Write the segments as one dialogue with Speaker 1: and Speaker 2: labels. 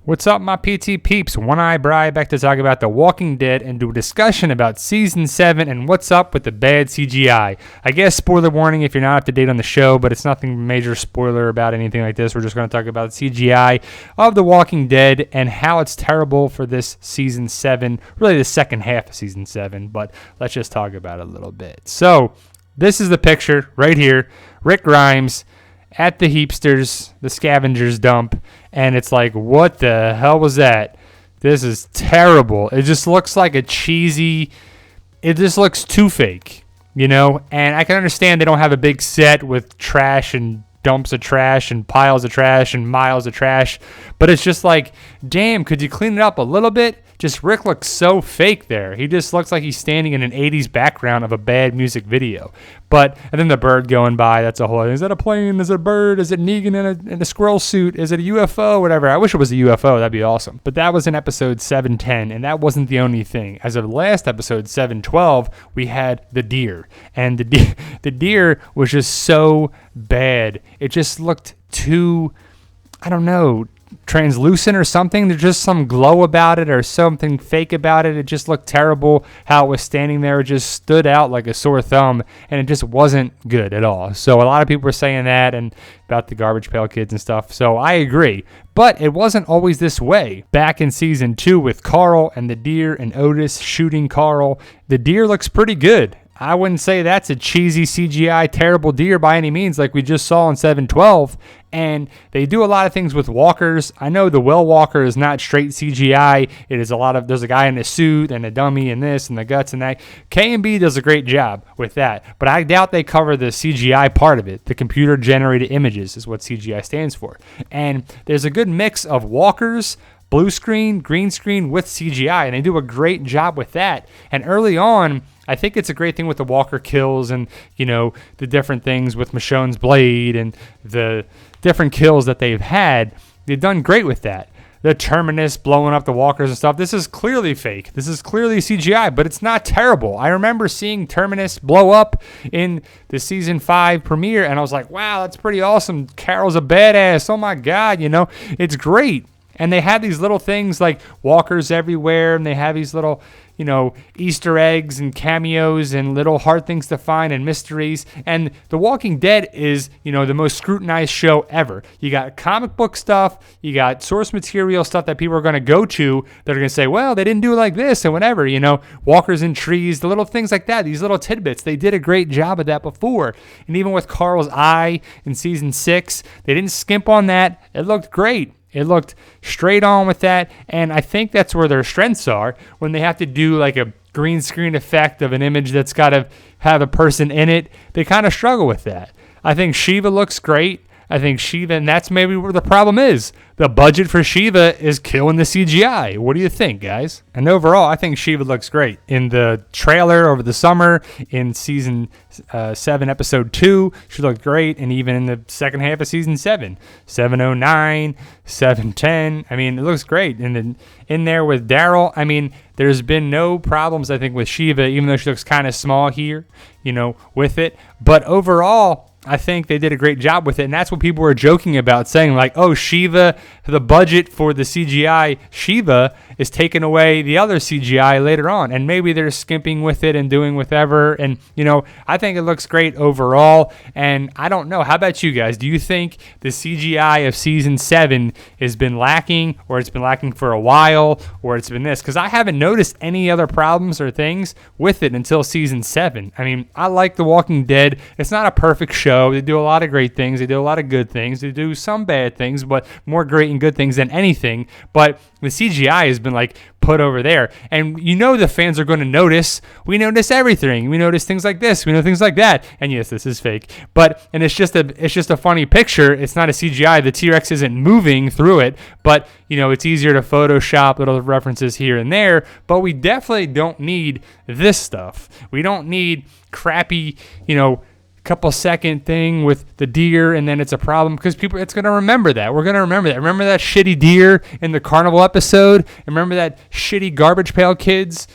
Speaker 1: What's up, my PT peeps? One Eye Bri back to talk about The Walking Dead and do a discussion about Season 7 and what's up with the bad CGI. I guess spoiler warning if you're not up to date on the show, but it's nothing major spoiler about anything like this. We're just going to talk about CGI of The Walking Dead and how it's terrible for this Season 7, really the second half of Season 7, but let's just talk about it a little bit. So, this is the picture right here. Rick Grimes at the Heapsters, the scavengers dump, and it's like, what the hell was that? This is terrible. It just looks like a cheesy, it just looks too fake, you know? And I can understand they don't have a big set with trash and dumps of trash and piles of trash and miles of trash, but it's just like, damn, could you clean it up a little bit? Just Rick looks so fake there. He just looks like he's standing in an 80s background of a bad music video. And then the bird going by, that's a whole, is that a plane? Is it a bird? Is it Negan in a squirrel suit? Is it a UFO? Whatever. I wish it was a UFO. That'd be awesome. But that was in episode 710, and that wasn't the only thing. As of last episode, 712, we had the deer. And the deer was just so bad. It just looked too, I don't know, translucent or something. There's just some glow about it or something fake about it. It just looked terrible how it was standing there. It just stood out like a sore thumb, and it just wasn't good at all. So a lot of people were saying that and about the Garbage Pail Kids and stuff. So I agree. But it wasn't always this way. Back in season 2 with Carl and the deer and Otis shooting Carl, the deer looks pretty good. I wouldn't say that's a cheesy CGI terrible deer by any means like we just saw in 712. And they do a lot of things with walkers. I know the well walker is not straight CGI. It is there's a guy in a suit and a dummy and this and the guts and that. K&B does a great job with that. But I doubt they cover the CGI part of it. The computer generated images is what CGI stands for. And there's a good mix of walkers, blue screen, green screen with CGI. And they do a great job with that. And early on, I think it's a great thing with the walker kills and, you know, the different things with Michonne's blade and the different kills that they've had. They've done great with that. The Terminus blowing up the walkers and stuff. This is clearly fake. This is clearly CGI, but it's not terrible. I remember seeing Terminus blow up in the season 5 premiere, and I was like, wow, that's pretty awesome. Carol's a badass. Oh, my God, you know, it's great. And they have these little things like walkers everywhere, and they have these little, you know, Easter eggs and cameos and little hard things to find and mysteries. And The Walking Dead is, you know, the most scrutinized show ever. You got comic book stuff, you got source material stuff that people are going to go to that are going to say, well, they didn't do it like this and whatever, you know, walkers in trees, the little things like that, these little tidbits. They did a great job of that before. And even with Carl's eye in season 6, they didn't skimp on that. It looked great. It looked straight on with that, and I think that's where their strengths are when they have to do like a green screen effect of an image that's got to have a person in it. They kind of struggle with that. I think Shiva looks great. I think Shiva, and that's maybe where the problem is. The budget for Shiva is killing the CGI. What do you think, guys? And overall, I think Shiva looks great. In the trailer over the summer, in season 7, episode 2, she looked great. And even in the second half of season 7, 709, 710. I mean, it looks great. And then in there with Daryl, I mean, there's been no problems, I think, with Shiva, even though she looks kind of small here, you know, with it. But overall, I think they did a great job with it, and that's what people were joking about, saying like, oh, Shiva, the budget for the CGI Shiva is taking away the other CGI later on, and maybe they're skimping with it and doing whatever, and, you know, I think it looks great overall, and I don't know. How about you guys? Do you think the CGI of Season 7 has been lacking, or it's been lacking for a while, or it's been this? Because I haven't noticed any other problems or things with it until Season 7. I mean, I like The Walking Dead. It's not a perfect show. They do a lot of great things. They do a lot of good things. They do some bad things, but more great and good things than anything. But the CGI has been like put over there. And you know the fans are going to notice. We notice everything. We notice things like this. We know things like that. And yes, this is fake. And it's just a funny picture. It's not a CGI. The T-Rex isn't moving through it. But, you know, it's easier to Photoshop little references here and there. But we definitely don't need this stuff. We don't need crappy, you know, couple second thing with the deer, and then it's a problem because people, it's going to remember that. We're going to remember that. Remember that shitty deer in the carnival episode? And remember that shitty Garbage Pail Kids,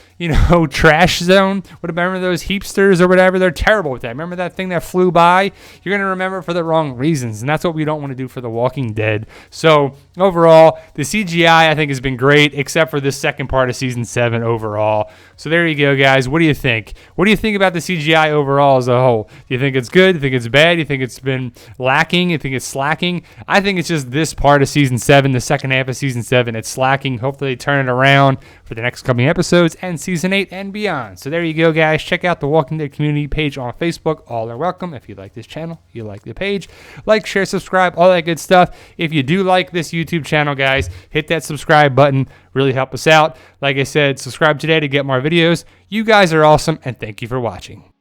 Speaker 1: trash zone. Remember those heapsters or whatever? They're terrible with that. Remember that thing that flew by? You're going to remember it for the wrong reasons, and that's what we don't want to do for The Walking Dead. So overall, the CGI I think has been great, except for this second part of season 7 overall. So there you go, guys. What do you think? What do you think about the CGI overall as a whole? Do you think it's good? Do you think it's bad? Do you think it's been lacking? Do you think it's slacking? I think it's just this part of season 7, the second half of season 7, it's slacking. Hopefully they turn it around for the next coming episodes and season 8 and beyond. So there you go, guys. Check out the Walking Dead community page on Facebook. All are welcome. If you like this channel, you like the page, like, share, subscribe, all that good stuff. If you do like this YouTube channel, guys, hit that subscribe button. Really help us out. Like I said, subscribe today to get more videos. You guys are awesome, and thank you for watching.